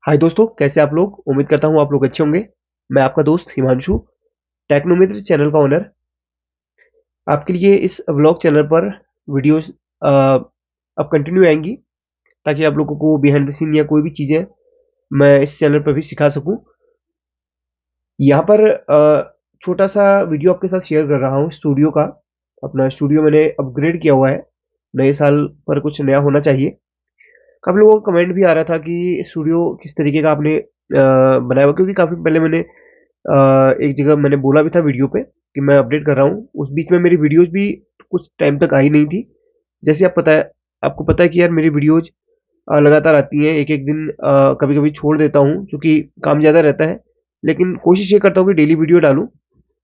हाय दोस्तों, कैसे आप लोग। उम्मीद करता हूँ आप लोग अच्छे होंगे। मैं आपका दोस्त हिमांशु, टेक्नोमित्र चैनल का ओनर, आपके लिए इस व्लॉग चैनल पर वीडियोस अब कंटिन्यू आएंगी, ताकि आप लोगों को बिहाइंड द सीन या कोई भी चीज़ें मैं इस चैनल पर भी सिखा सकूं। यहाँ पर छोटा सा वीडियो आपके साथ शेयर कर रहा हूँ स्टूडियो का। अपना स्टूडियो मैंने अपग्रेड किया हुआ है, नए साल पर कुछ नया होना चाहिए। काफ़ी लोगों का कमेंट भी आ रहा था कि स्टूडियो किस तरीके का आपने बनाया हुआ, क्योंकि काफ़ी पहले मैंने एक जगह मैंने बोला भी था वीडियो पे कि मैं अपडेट कर रहा हूँ। उस बीच में मेरी वीडियोस भी कुछ टाइम तक आई नहीं थी। जैसे आपको पता है कि यार मेरी वीडियोज लगातार आती हैं। एक एक दिन कभी कभी छोड़ देता हूँ क्योंकि काम ज़्यादा रहता है, लेकिन कोशिश ये करता हूँ कि डेली वीडियो डालूँ।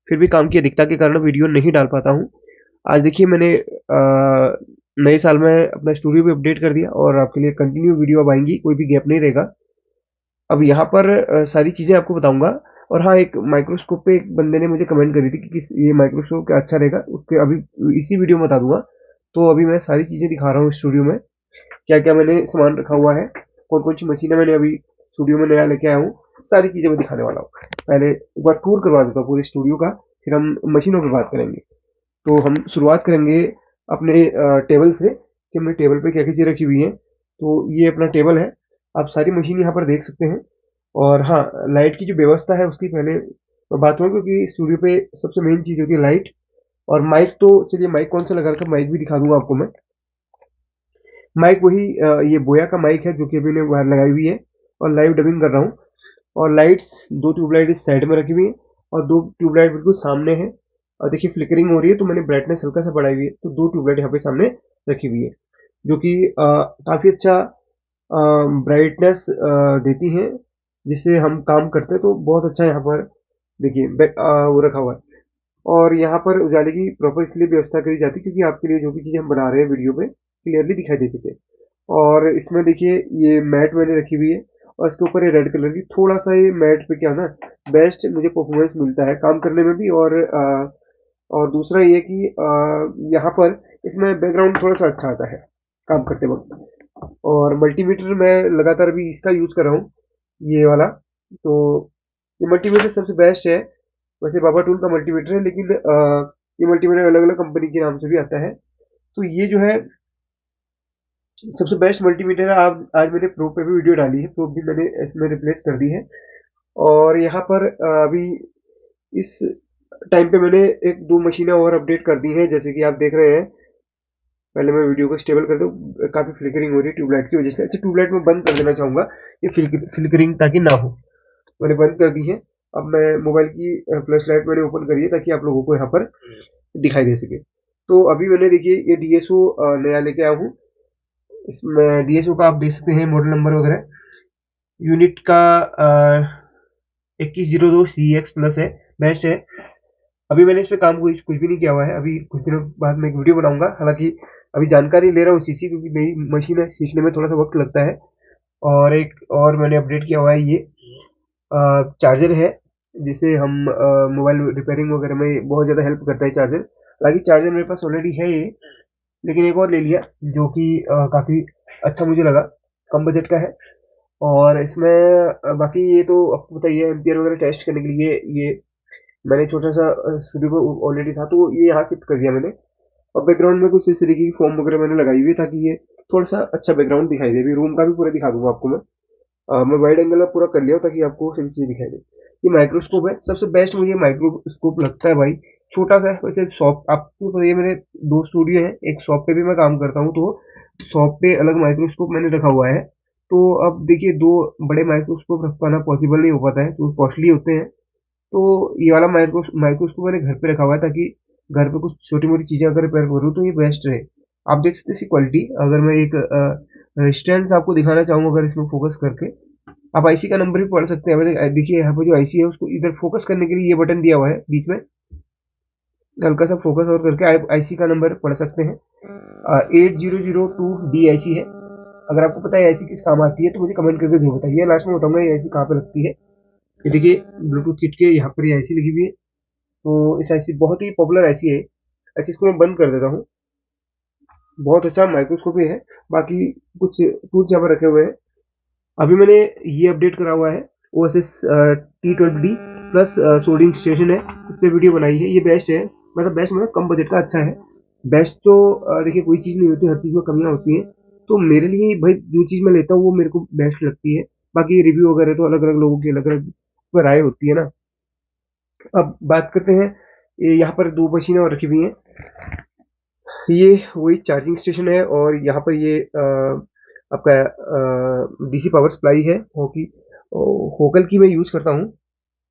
फिर भी काम की अधिकता के कारण वीडियो नहीं डाल पाता हूँ। आज देखिए मैंने नए साल में अपना स्टूडियो भी अपडेट कर दिया और आपके लिए कंटिन्यू वीडियो अब आएंगी, कोई भी गैप नहीं रहेगा। अब यहाँ पर सारी चीज़ें आपको बताऊँगा। और हाँ, एक माइक्रोस्कोप पे एक बंदे ने मुझे कमेंट करी थी कि किस ये माइक्रोस्कोप क्या अच्छा रहेगा, उसके अभी इसी वीडियो में बता दूंगा। तो अभी मैं सारी चीज़ें दिखा रहा हूँ स्टूडियो में, क्या क्या मैंने सामान रखा हुआ है, कौन कौन सी मशीनें मैंने अभी स्टूडियो में नया लेके आया हूँ। सारी चीज़ें मैं दिखाने वाला हूँ। पहले एक बार टूर करवा देता हूँ पूरे स्टूडियो का, फिर हम मशीनों की बात करेंगे। तो हम शुरुआत करेंगे अपने टेबल से कि हमने टेबल पे क्या क्या चीज़ रखी हुई है। तो ये अपना टेबल है, आप सारी मशीन यहाँ पर देख सकते हैं। और हाँ, लाइट की जो व्यवस्था है उसकी पहले मैं बात करूँ, क्योंकि स्टूडियो पे सबसे मेन चीज़ होती है लाइट। और माइक, तो चलिए माइक कौन सा लगा रखा है, माइक भी दिखा दूंगा आपको मैं। माइक वही ये बोया का माइक है जो कि अभी मैंने बाहर लगाई हुई है और लाइव डबिंग कर रहा हूँ। और लाइट्स, दो ट्यूबलाइट इस साइड में रखी हुई है और दो ट्यूबलाइट बिल्कुल सामने है। और देखिए फ्लिकरिंग हो रही है, तो मैंने ब्राइटनेस हल्का सा बढ़ाई हुई है, तो दो ट्यूबलाइट यहाँ पे सामने रखी हुई है, जो कि काफ़ी अच्छा ब्राइटनेस देती हैं, जिससे हम काम करते हैं तो बहुत अच्छा यहाँ पर देखिए वो रखा हुआ है। और यहाँ पर उजाले की प्रॉपर इसलिए व्यवस्था करी जाती है क्योंकि आपके लिए जो भी चीज़ें हम बना रहे हैं वीडियो में क्लियरली दिखाई दे सके। और इसमें देखिए ये मैट मैंने रखी हुई है, और इसके ऊपर ये रेड कलर की थोड़ा सा ये मैट पे क्या ना बेस्ट मुझे परफॉर्मेंस मिलता है काम करने में भी। और दूसरा ये कि यहाँ पर इसमें बैकग्राउंड थोड़ा सा अच्छा आता है काम करते वक्त। और मल्टीमीटर मैं लगातार अभी इसका यूज़ कर रहा हूँ, ये वाला। तो ये मल्टीमीटर सबसे बेस्ट है। वैसे बाबा टूल का मल्टीमीटर है, लेकिन ये मल्टीमीटर अलग अलग कंपनी के नाम से भी आता है। तो ये जो है सबसे बेस्ट मल्टीमीटर है। आप आज मैंने प्रो पे भी वीडियो डाली है, प्रो भी मैंने इसमें रिप्लेस कर दी है। और यहाँ पर अभी इस टाइम पे मैंने एक दो मशीनें और अपडेट कर दी हैं, जैसे कि आप देख रहे हैं। पहले मैं वीडियो को स्टेबल कर दूं, काफ़ी फ्लिकरिंग हो रही है ट्यूबलाइट की वजह से। अच्छा, ट्यूबलाइट में बंद कर देना चाहूँगा ये फ्लिकरिंग ताकि ना हो, मैंने बंद कर दी है। अब मैं मोबाइल की फ्लैश लाइट मैंने ओपन करी है ताकि आप लोगों को यहाँ पर दिखाई दे सके। तो अभी मैंने देखिए ये डीएसओ नया लेके आया हूँ। इसमें डीएसओ का आप देख सकते हैं मॉडल नंबर वगैरह, यूनिट का 2102 CX+ है, बेस्ट है। अभी मैंने इस पे काम कुछ कुछ भी नहीं किया हुआ है, अभी कुछ दिनों बाद मैं एक वीडियो बनाऊंगा। हालांकि अभी जानकारी ले रहा हूँ इसी क्योंकि नई मशीन है, सीखने में थोड़ा सा वक्त लगता है। और एक और मैंने अपडेट किया हुआ है, ये चार्जर है, जिसे हम मोबाइल रिपेयरिंग वगैरह में बहुत ज़्यादा हेल्प करता है चार्जर। हालांकि चार्जर मेरे पास ऑलरेडी है ये, लेकिन एक और ले लिया जो कि काफ़ी अच्छा मुझे लगा, कम बजट का है। और इसमें बाकी ये तो आपको बताइए एम्पियर वगैरह टेस्ट करने के लिए ये मैंने छोटा सा स्टूडियो ऑलरेडी था, तो ये यहाँ शिफ्ट कर दिया मैंने। और बैकग्राउंड में कुछ इस तरीके की फॉर्म वगैरह मैंने लगाई हुई है ताकि ये थोड़ा सा अच्छा बैकग्राउंड दिखाई दे। अभी रूम का भी पूरा दिखा दूंगा आपको मैं। मैं वाइड एंगल में पूरा कर लिया हूँ ताकि आपको सभी चीज़ दिखाई दे। ये माइक्रोस्कोप है, सबसे बेस्ट मुझे माइक्रोस्कोप लगता है भाई। छोटा सा है वैसे। शॉप आपको तो ये मेरे दो स्टूडियो हैं, एक शॉप पे भी मैं काम करता हूँ, तो शॉप पे अलग माइक्रोस्कोप मैंने रखा हुआ है। तो अब देखिए दो बड़े माइक्रोस्कोप रख पाना पॉसिबल नहीं हो पाता है, तो कॉस्टली होते हैं। तो ये वाला माइक्रोस्कोप मैंने घर पे रखा हुआ है ताकि घर पे कुछ छोटी मोटी चीज़ें अगर रिपेयर करूँ तो ये बेस्ट रहे। आप देख सकते हैं इसकी क्वालिटी। अगर मैं एक रेजिस्टेंस आपको दिखाना चाहूँ अगर इसमें फोकस करके, आप आईसी का नंबर भी पढ़ सकते हैं। देखिए यहाँ पे जो आईसी है उसको इधर फोकस करने के लिए ये बटन दिया हुआ है बीच में, हल्का सा फोकस और करके आप आईसी का नंबर पढ़ सकते हैं। 8002 DIC है। अगर आपको पता है आईसी किस काम आती है तो मुझे कमेंट करके जरूर बताइए, लास्ट में बताऊंगा ये आईसी कहाँ पे लगती है। ये देखिए ब्लूटूथ किट के यहाँ पर ये आईसी लगी हुई है। तो इस आईसी बहुत ही पॉपुलर आईसी है। अच्छा, इसको मैं बंद कर देता हूँ। बहुत अच्छा माइक्रोस्कोप ही है। बाकी कुछ टूल्स यहाँ पर रखे हुए हैं। अभी मैंने ये अपडेट करा हुआ है OSS T20D plus soldering station है, इस पर वीडियो बनाई है। ये बेस्ट है, मतलब बेस्ट मतलब कम बजट का अच्छा है। बेस्ट तो देखिए कोई चीज़ नहीं होती, हर चीज़ में कमियां होती हैं। तो मेरे लिए भाई जो चीज़ मैं लेता हूँ वो मेरे को बेस्ट लगती है। बाकी रिव्यू वगैरह तो अलग अलग लोगों की अलग अलग राय होती है ना। अब बात करते हैं, यहाँ पर दो मशीनें और रखी हुई हैं। ये वही चार्जिंग स्टेशन है और यहाँ पर ये आपका DC पावर सप्लाई है। होकल की मैं यूज़ करता हूँ।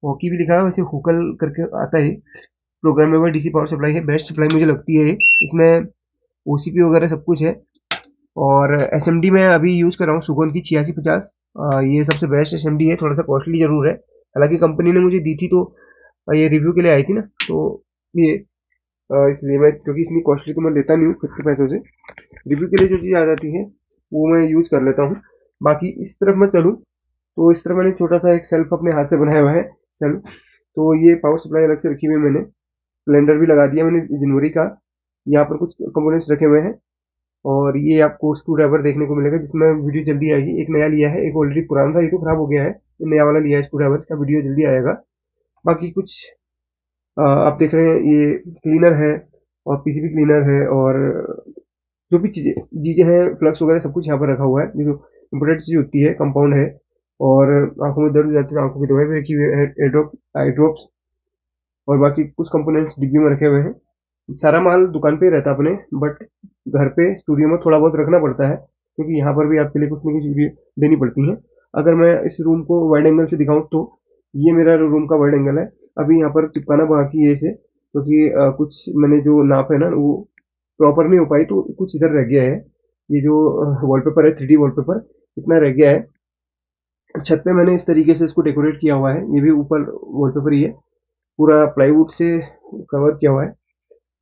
हॉकी भी लिखा है, वैसे होकल करके आता है। प्रोग्रामेबल DC पावर सप्लाई है, बेस्ट सप्लाई मुझे लगती है। इसमें OCP वगैरह सब कुछ है। और SMD में अभी यूज़ कर रहा हूँ सुगोन की 8650। ये सबसे बेस्ट SMD है, थोड़ा सा कॉस्टली ज़रूर है। हालांकि कंपनी ने मुझे दी थी, तो ये रिव्यू के लिए आई थी ना, तो ये इसलिए मैं, क्योंकि इतनी कॉस्टली तो मैं लेता नहीं हूँ खुद के पैसों से। रिव्यू के लिए जो चीज़ आ जाती है वो मैं यूज़ कर लेता हूँ। बाकी इस तरफ मैं चलूँ तो इस तरफ मैंने छोटा सा एक सेल्फ अपने हाथ से बनाया हुआ है सेल्फ। तो ये पावर सप्लाई अलग से रखी हुई है मैंने। सिलेंडर भी लगा दिया मैंने जनवरी का। यहाँ पर कुछ कंपोनेंट्स रखे हुए हैं। और ये आपको स्क्रू ड्राइवर देखने को मिलेगा, जिसमें वीडियो जल्दी आएगी। एक नया लिया है, एक ऑलरेडी पुराना था, ये तो खराब हो गया है। ये नया वाला लिया है स्क्रू ड्राइवर, इसका वीडियो जल्दी आएगा। बाकी कुछ आप देख रहे हैं ये क्लीनर है और PCB क्लीनर है, और जो भी चीज़ें चीज़ें हैं फ्लक्स वगैरह सब कुछ यहाँ पर रखा हुआ है। ये जो इम्पोर्टेंट चीज़ होती है कंपाउंड है। और आंखों में दर्द हो जाती है तो आंखों की दवाई भी रखी हुई है, आई ड्रॉप्स। और बाकी कुछ कंपोनेंट्स डिब्बी में रखे हुए हैं। सारा माल दुकान पे ही रहता है अपने, बट घर पे स्टूडियो में थोड़ा बहुत रखना पड़ता है, क्योंकि यहाँ पर भी आपके लिए कुछ ना कुछ वीडियो देनी पड़ती है। अगर मैं इस रूम को वाइड एंगल से दिखाऊं तो ये मेरा रूम का वाइड एंगल है। अभी यहाँ पर चिपकाना बाकी है इसे, क्योंकि कुछ मैंने जो नाप है ना वो प्रॉपर नहीं हो पाई, तो कुछ इधर रह गया है। ये जो वॉलपेपर है 3D वॉलपेपर, इतना रह गया है। छत पे मैंने इस तरीके से इसको डेकोरेट किया हुआ है। ये भी ऊपर वॉलपेपर ही है, पूरा प्लाईवुड से कवर किया हुआ है।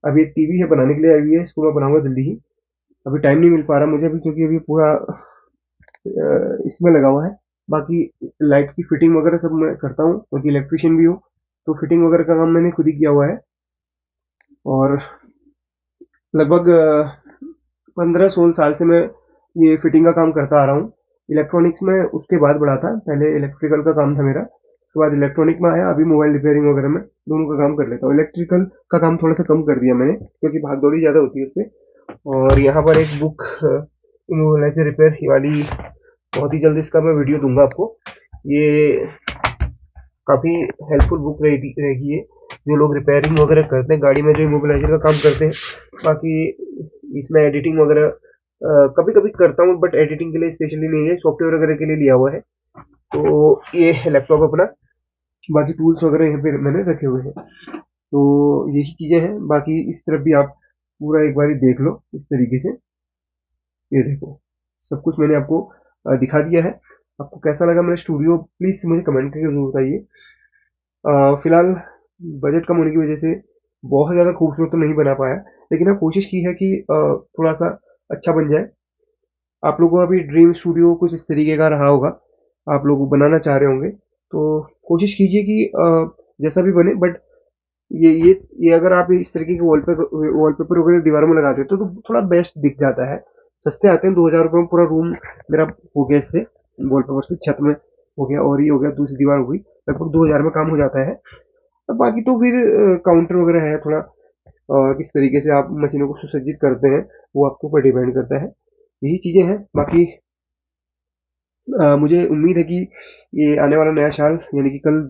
अभी एक टीवी है बनाने के लिए आई हुई है, इसको मैं बनाऊंगा जल्दी ही। अभी टाइम नहीं मिल पा रहा मुझे अभी, क्योंकि अभी पूरा इसमें लगा हुआ है। बाकी लाइट की फिटिंग वगैरह सब मैं करता हूँ, क्योंकि इलेक्ट्रिशियन भी हूँ। तो फिटिंग वगैरह का काम मैंने खुद ही किया हुआ है। और लगभग 15-16 साल से मैं ये फिटिंग का काम करता आ रहा हूँ। इलेक्ट्रॉनिक्स में उसके बाद बढ़ा था, पहले इलेक्ट्रिकल का काम था मेरा, उसके बाद इलेक्ट्रॉनिक में आया। अभी मोबाइल रिपेयरिंग वगैरह में दोनों का काम कर लेता हूँ। इलेक्ट्रिकल का काम थोड़ा सा कम कर दिया मैंने, क्योंकि भाग दौड़ी ज़्यादा होती है उसमें। और यहाँ पर एक बुक इमोबिलाइजर रिपेयर वाली, बहुत ही जल्दी इसका मैं वीडियो दूंगा आपको। ये काफ़ी हेल्पफुल बुक रहेगी ये, जो लोग रिपेयरिंग वगैरह करते हैं गाड़ी में, जो इमोबिलाइजर का काम करते हैं। बाकी इसमें एडिटिंग वगैरह कभी कभी करता हूँ, बट एडिटिंग के लिए स्पेशली नहीं है, सॉफ्टवेयर वगैरह के लिए लिया हुआ है। तो ये है लैपटॉप अपना। बाकी टूल्स वगैरह यहाँ पे मैंने रखे हुए हैं। तो यही चीज़ें हैं। बाकी इस तरफ भी आप पूरा एक बार देख लो इस तरीके से। ये देखो, सब कुछ मैंने आपको दिखा दिया है। आपको कैसा लगा मेरा स्टूडियो, प्लीज़ मुझे कमेंट करके जरूर बताइए। फिलहाल बजट कम होने की वजह से बहुत ज़्यादा खूबसूरत तो नहीं बना पाया, लेकिन हाँ कोशिश की है कि थोड़ा सा अच्छा बन जाए। आप लोगों का भी ड्रीम स्टूडियो कुछ इस तरीके का रहा होगा, आप लोग बनाना चाह रहे होंगे, तो कोशिश कीजिए कि जैसा भी बने। बट ये अगर आप इस तरीके के वॉलपेपर वगैरह दीवारों में लगा देते हो तो थोड़ा बेस्ट दिख जाता है। सस्ते आते हैं, 2000 रुपये में पूरा रूम मेरा हो गया इससे, वॉलपेपर से छत में हो गया, और ये हो गया दूसरी दीवार हो गई। लगभग 2000 में काम हो जाता है। अब बाकी तो फिर काउंटर वगैरह है थोड़ा, किस तरीके से आप मशीनों को सुसज्जित करते हैं वो आपके ऊपर डिपेंड करता है। यही चीज़ें हैं। बाकी मुझे उम्मीद है कि ये आने वाला नया साल, यानी कि कल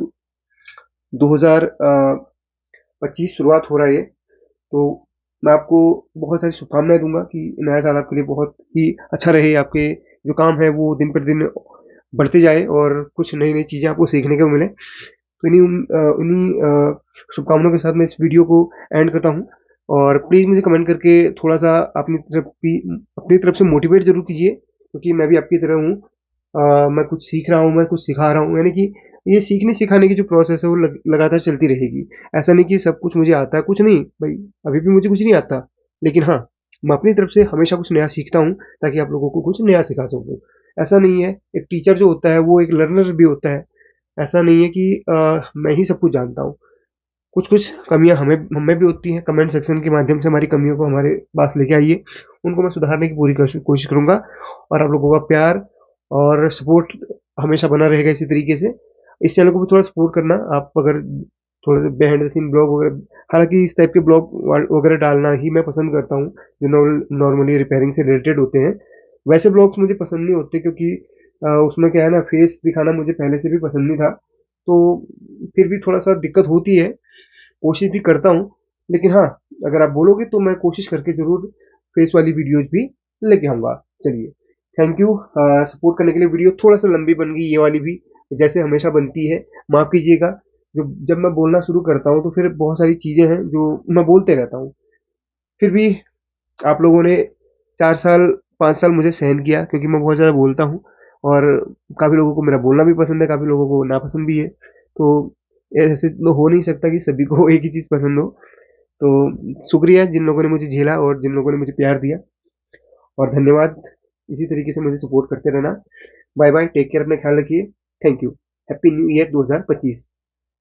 2025 शुरुआत हो रहा है, तो मैं आपको बहुत सारी शुभकामनाएं दूंगा कि नया साल आपके लिए बहुत ही अच्छा रहे। आपके जो काम है वो दिन पर दिन बढ़ते जाए, और कुछ नई नई चीज़ें आपको सीखने को मिले। तो इन्हीं शुभकामनाओं के साथ मैं इस वीडियो को एंड करता हूँ। और प्लीज़ मुझे कमेंट करके थोड़ा सा अपनी तरफ से मोटिवेट जरूर कीजिए, क्योंकि मैं भी आपकी तरह हूँ। मैं कुछ सीख रहा हूँ, मैं कुछ सिखा रहा हूँ, यानी कि ये सीखने सिखाने की जो प्रोसेस है वो लगातार चलती रहेगी। ऐसा नहीं कि सब कुछ मुझे आता है, कुछ नहीं भाई, अभी भी मुझे कुछ नहीं आता। लेकिन हाँ, मैं अपनी तरफ से हमेशा कुछ नया सीखता हूँ, ताकि आप लोगों को कुछ नया सिखा सकूँ। ऐसा नहीं है, एक टीचर जो होता है वो एक लर्नर भी होता है। ऐसा नहीं है कि मैं ही सब कुछ जानता हूँ। कुछ कुछ कमियां हमें हमें भी होती हैं। कमेंट सेक्शन के माध्यम से हमारी कमियों को हमारे पास लेके आइए, उनको मैं सुधारने की पूरी कोशिश करूंगा। और आप लोगों का प्यार और सपोर्ट हमेशा बना रहेगा इसी तरीके से। इस चैनल को भी थोड़ा सपोर्ट करना आप, अगर थोड़े बिहाइंड द सीन ब्लॉग वगैरह, हालांकि इस टाइप के ब्लॉग वगैरह डालना ही मैं पसंद करता हूँ जो नॉर्मली रिपेयरिंग से रिलेटेड होते हैं। वैसे ब्लॉग्स मुझे पसंद नहीं होते, क्योंकि उसमें क्या है ना, फेस दिखाना मुझे पहले से भी पसंद नहीं था। तो फिर भी थोड़ा सा दिक्कत होती है, कोशिश भी करता हूँ। लेकिन हाँ, अगर आप बोलोगे तो मैं कोशिश करके ज़रूर फेस वाली वीडियोज़ भी लेके आऊँगा। चलिए, थैंक यू सपोर्ट करने के लिए। वीडियो थोड़ा सा लंबी बन गई ये वाली भी, जैसे हमेशा बनती है, माफ़ कीजिएगा। जो जब मैं बोलना शुरू करता हूँ तो फिर बहुत सारी चीज़ें हैं जो मैं बोलते रहता हूँ। फिर भी आप लोगों ने 4 साल 5 साल मुझे सहन किया, क्योंकि मैं बहुत ज़्यादा बोलता हूँ। और काफ़ी लोगों को मेरा बोलना भी पसंद है, काफ़ी लोगों को नापसंद भी है। तो ऐसे तो हो नहीं सकता कि सभी को एक ही चीज़ पसंद हो। तो शुक्रिया जिन लोगों ने मुझे झेला और जिन लोगों ने मुझे प्यार दिया, और धन्यवाद। इसी तरीके से मुझे सपोर्ट करते रहना। बाय बाय, टेक केयर, अपना ख्याल रखिए। Thank you. Happy new year 2025।